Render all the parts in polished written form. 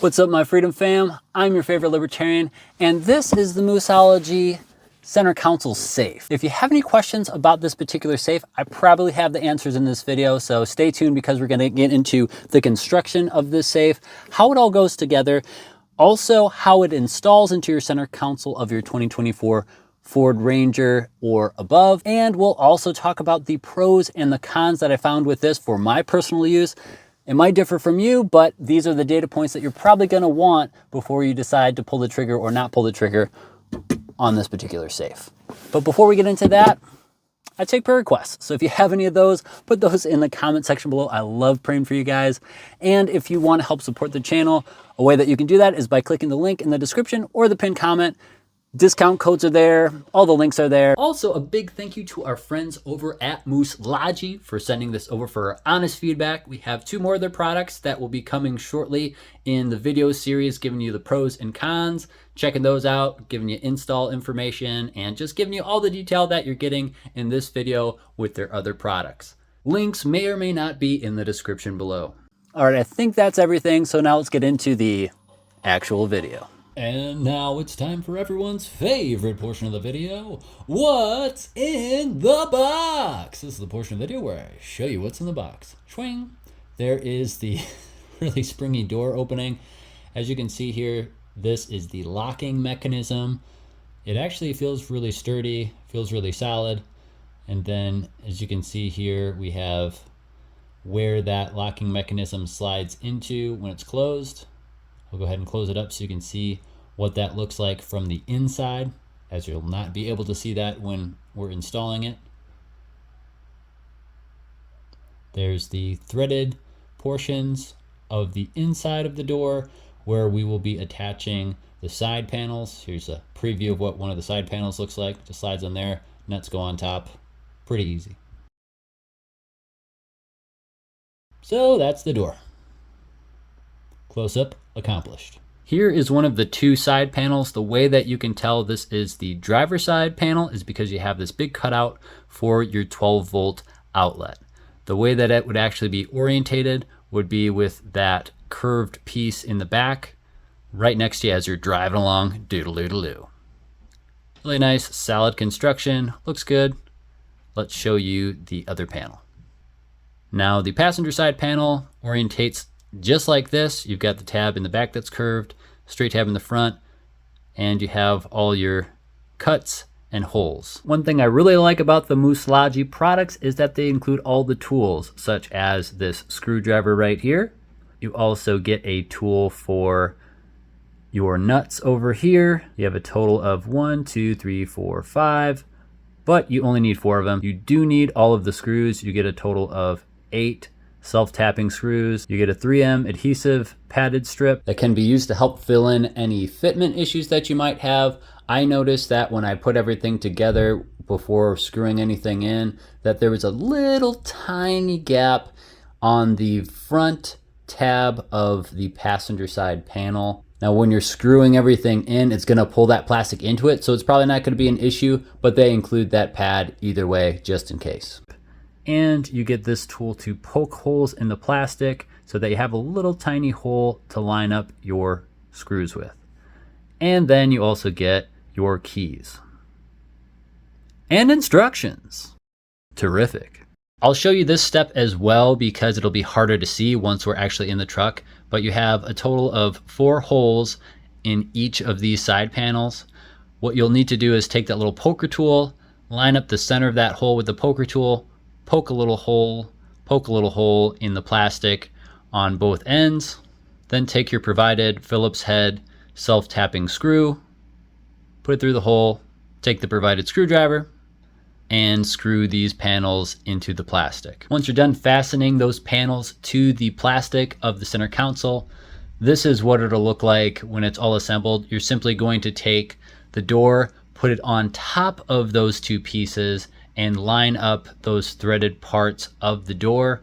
What's up, my Freedom fam? I'm your favorite libertarian, and this is the Muslogy Center Console safe. If you have any questions about this particular safe, I probably have the answers in this video, so stay tuned because we're gonna get into the construction of this safe, how it all goes together, also how it installs into your center console of your 2024 Ford Ranger or above, and we'll also talk about the pros and the cons that I found with this for my personal use. It might differ from you, but these are the data points that you're probably gonna want before you decide to pull the trigger or not pull the trigger on this particular safe. But before we get into that, I take prayer requests. So if you have any of those, put those in the comment section below. I love praying for you guys. And if you want to help support the channel, a way that you can do that is by clicking the link in the description or the pinned comment. Discount codes are there. All the links are there. Also, a big thank you to our friends over at Muslogy for sending this over for our honest feedback. We have 2 more of their products that will be coming shortly in the video series, giving you the pros and cons, checking those out, giving you install information, and just giving you all the detail that you're getting in this video with their other products. Links may or may not be in the description below. All right, I think that's everything. So now let's get into the actual video. And now it's time for everyone's favorite portion of the video, what's in the box? This is the portion of the video where I show you what's in the box. Swing. There is the really springy door opening. As you can see here, this is the locking mechanism. It actually feels really sturdy, feels really solid. And then as you can see here, we have where that locking mechanism slides into when it's closed. I'll go ahead and close it up so you can see what that looks like from the inside, as you'll not be able to see that when we're installing it. There's the threaded portions of the inside of the door where we will be attaching the side panels. Here's a preview of what one of the side panels looks like. Just slides on there, nuts go on top. Pretty easy. So that's the door. Close up accomplished. Here is one of the 2 side panels. The way that you can tell this is the driver's side panel is because you have this big cutout for your 12-volt outlet. The way that it would actually be orientated would be with that curved piece in the back right next to you as you're driving along. Doodle-doodle-doo. Really nice, solid construction. Looks good. Let's show you the other panel. Now the passenger side panel orientates just like this. You've got the tab in the back that's curved, straight tab in the front, and you have all your cuts and holes. One thing I really like about the Muslogy products is that they include all the tools, such as this screwdriver right here. You also get a tool for your nuts over here. You have a total of 1, 2, 3, 4, 5, but you only need 4 of them. You do need all of the screws. You get a total of 8 self-tapping screws. You get a 3M adhesive padded strip that can be used to help fill in any fitment issues that you might have. I noticed that when I put everything together before screwing anything in, that there was a little tiny gap on the front tab of the passenger side panel. Now when you're screwing everything in, it's gonna pull that plastic into it, so it's probably not gonna be an issue, but they include that pad either way, just in case. And you get this tool to poke holes in the plastic so that you have a little tiny hole to line up your screws with. And then you also get your keys and instructions. Terrific. I'll show you this step as well because it'll be harder to see once we're actually in the truck, but you have a total of 4 holes in each of these side panels. What you'll need to do is take that little poker tool, line up the center of that hole with the poker tool, poke a little hole in the plastic on both ends, then take your provided Phillips head self-tapping screw, put it through the hole, take the provided screwdriver, and screw these panels into the plastic. Once you're done fastening those panels to the plastic of the center console, this is what it'll look like when it's all assembled. You're simply going to take the door, put it on top of those 2 pieces, and line up those threaded parts of the door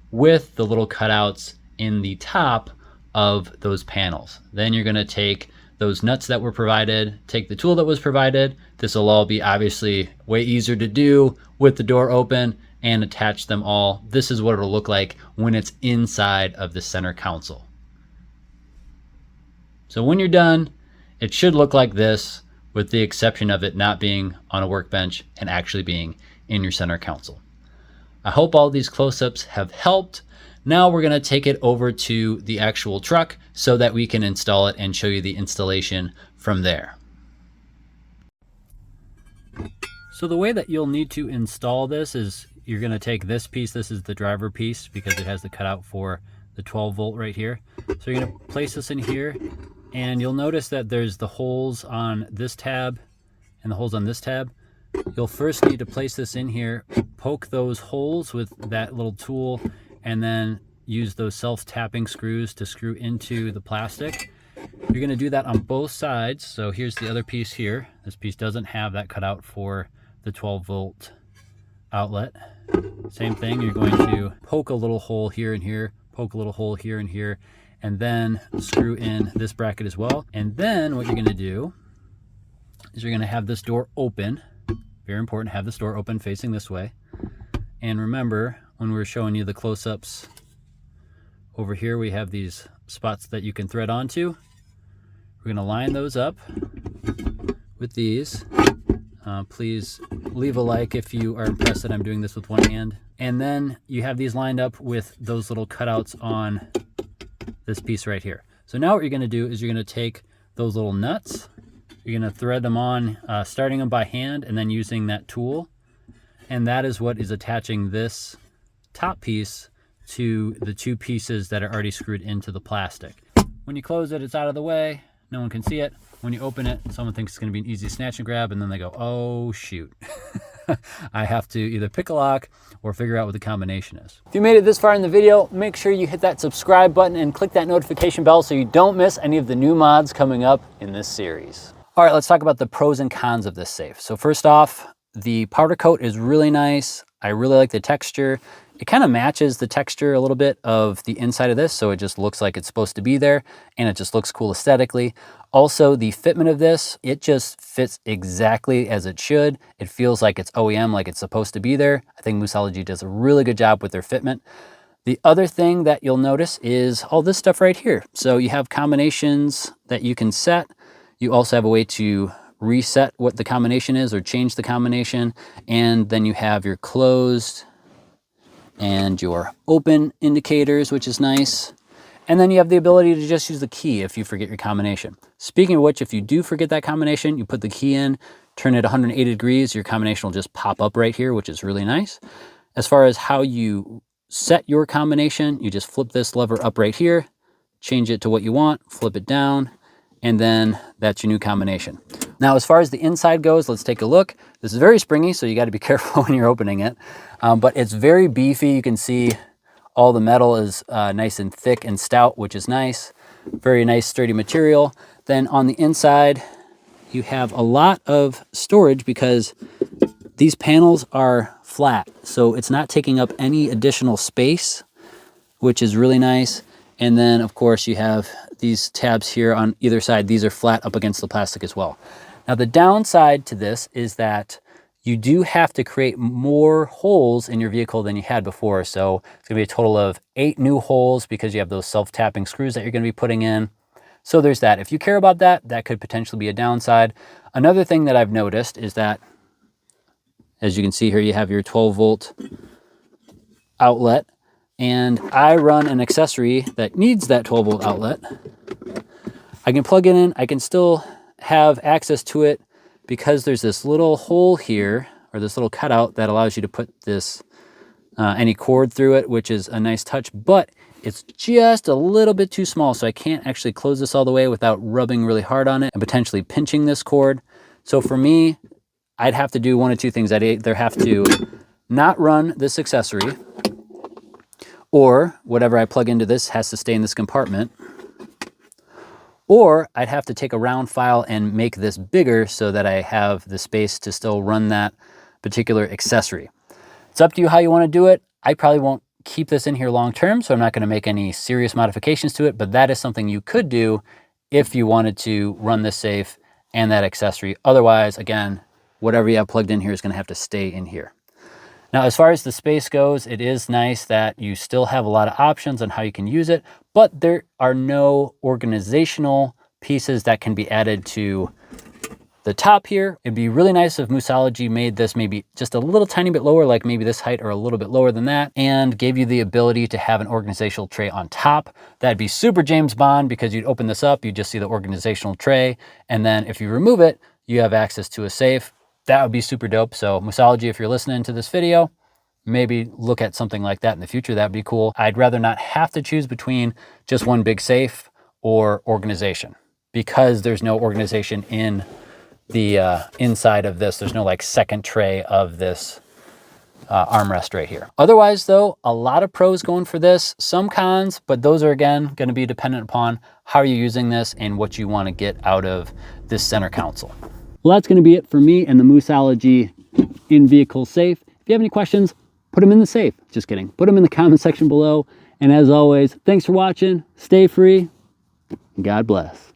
with the little cutouts in the top of those panels. Then you're gonna take those nuts that were provided, take the tool that was provided. This will all be obviously way easier to do with the door open, and attach them all. This is what it'll look like when it's inside of the center console. So when you're done, it should look like this, with the exception of it not being on a workbench and actually being in your center console. I hope all these close-ups have helped. Now we're gonna take it over to the actual truck so that we can install it and show you the installation from there. So the way that you'll need to install this is you're gonna take this piece, this is the driver piece because it has the cutout for the 12 volt right here. So you're gonna place this in here, and you'll notice that there's the holes on this tab and the holes on this tab. You'll first need to place this in here, poke those holes with that little tool, and then use those self-tapping screws to screw into the plastic. You're going to do that on both sides. So here's the other piece here. This piece doesn't have that cutout for the 12 volt outlet. Same thing, you're going to poke a little hole here and here, poke a little hole here and here, and then screw in this bracket as well. And then what you're going to do is you're going to have this door open. Very important, have this door open facing this way. And remember, when we were showing you the close-ups over here, we have these spots that you can thread onto. We're gonna line those up with these. Please leave a like if you are impressed that I'm doing this with one hand. And then you have these lined up with those little cutouts on this piece right here. So now what you're gonna do is you're gonna take those little nuts, you're gonna thread them on, starting them by hand and then using that tool. And that is what is attaching this top piece to the two pieces that are already screwed into the plastic. When you close it, it's out of the way. No one can see it. When you open it, someone thinks it's gonna be an easy snatch and grab, and then they go, oh shoot. I have to either pick a lock or figure out what the combination is. If you made it this far in the video, make sure you hit that subscribe button and click that notification bell so you don't miss any of the new mods coming up in this series. All right, let's talk about the pros and cons of this safe. So first off, the powder coat is really nice. I really like the texture. It kind of matches the texture a little bit of the inside of this, so it just looks like it's supposed to be there, and it just looks cool aesthetically. Also, the fitment of this, it just fits exactly as it should. It feels like it's OEM, like it's supposed to be there. I think Muslogy does a really good job with their fitment. The other thing that you'll notice is all this stuff right here. So you have combinations that you can set. You also have a way to reset what the combination is or change the combination. And then you have your closed and your open indicators, which is nice. And then you have the ability to just use the key if you forget your combination. Speaking of which, if you do forget that combination, you put the key in, turn it 180 degrees, your combination will just pop up right here, which is really nice. As far as how you set your combination, you just flip this lever up right here, change it to what you want, flip it down, and then that's your new combination. Now, as far as the inside goes, let's take a look. This is very springy, so you got to be careful when you're opening it. But it's very beefy. You can see all the metal is nice and thick and stout, which is nice. Very nice, sturdy material. Then on the inside, you have a lot of storage because these panels are flat. So it's not taking up any additional space, which is really nice. And then, of course, you have these tabs here on either side. These are flat up against the plastic as well. Now, the downside to this is that you do have to create more holes in your vehicle than you had before. So it's gonna be a total of 8 new holes because you have those self-tapping screws that you're gonna be putting in. So there's that. If you care about that, that could potentially be a downside. Another thing that I've noticed is that, as you can see here, you have your 12 volt outlet. And I run an accessory that needs that 12 volt outlet. I can plug it in, I can still have access to it because there's this little hole here, or this little cutout that allows you to put this, any cord through it, which is a nice touch, but it's just a little bit too small, so I can't actually close this all the way without rubbing really hard on it and potentially pinching this cord. So for me, I'd have to do one of two things. I'd either have to not run this accessory, or whatever I plug into this has to stay in this compartment, or I'd have to take a round file and make this bigger so that I have the space to still run that particular accessory. It's up to you how you want to do it. I probably won't keep this in here long term, so I'm not going to make any serious modifications to it, but that is something you could do if you wanted to run this safe and that accessory. Otherwise, again, whatever you have plugged in here is going to have to stay in here. Now, as far as the space goes, it is nice that you still have a lot of options on how you can use it, but there are no organizational pieces that can be added to the top here. It'd be really nice if Muslogy made this maybe just a little tiny bit lower, like maybe this height or a little bit lower than that, and gave you the ability to have an organizational tray on top. That'd be super James Bond, because you'd open this up, you just see the organizational tray, and then if you remove it, you have access to a safe. That would be super dope. So Muslogy, if you're listening to this video, maybe look at something like that in the future. That'd be cool. I'd rather not have to choose between just one big safe or organization, because there's no organization in the inside of this. There's no like second tray of this armrest right here. Otherwise though, a lot of pros going for this, some cons, but those are again going to be dependent upon how you're using this and what you want to get out of this center console. Well, that's going to be it for me and the Muslogy in-vehicle safe. If you have any questions, put them in the safe. Just kidding. Put them in the comment section below. And as always, thanks for watching. Stay free. God bless.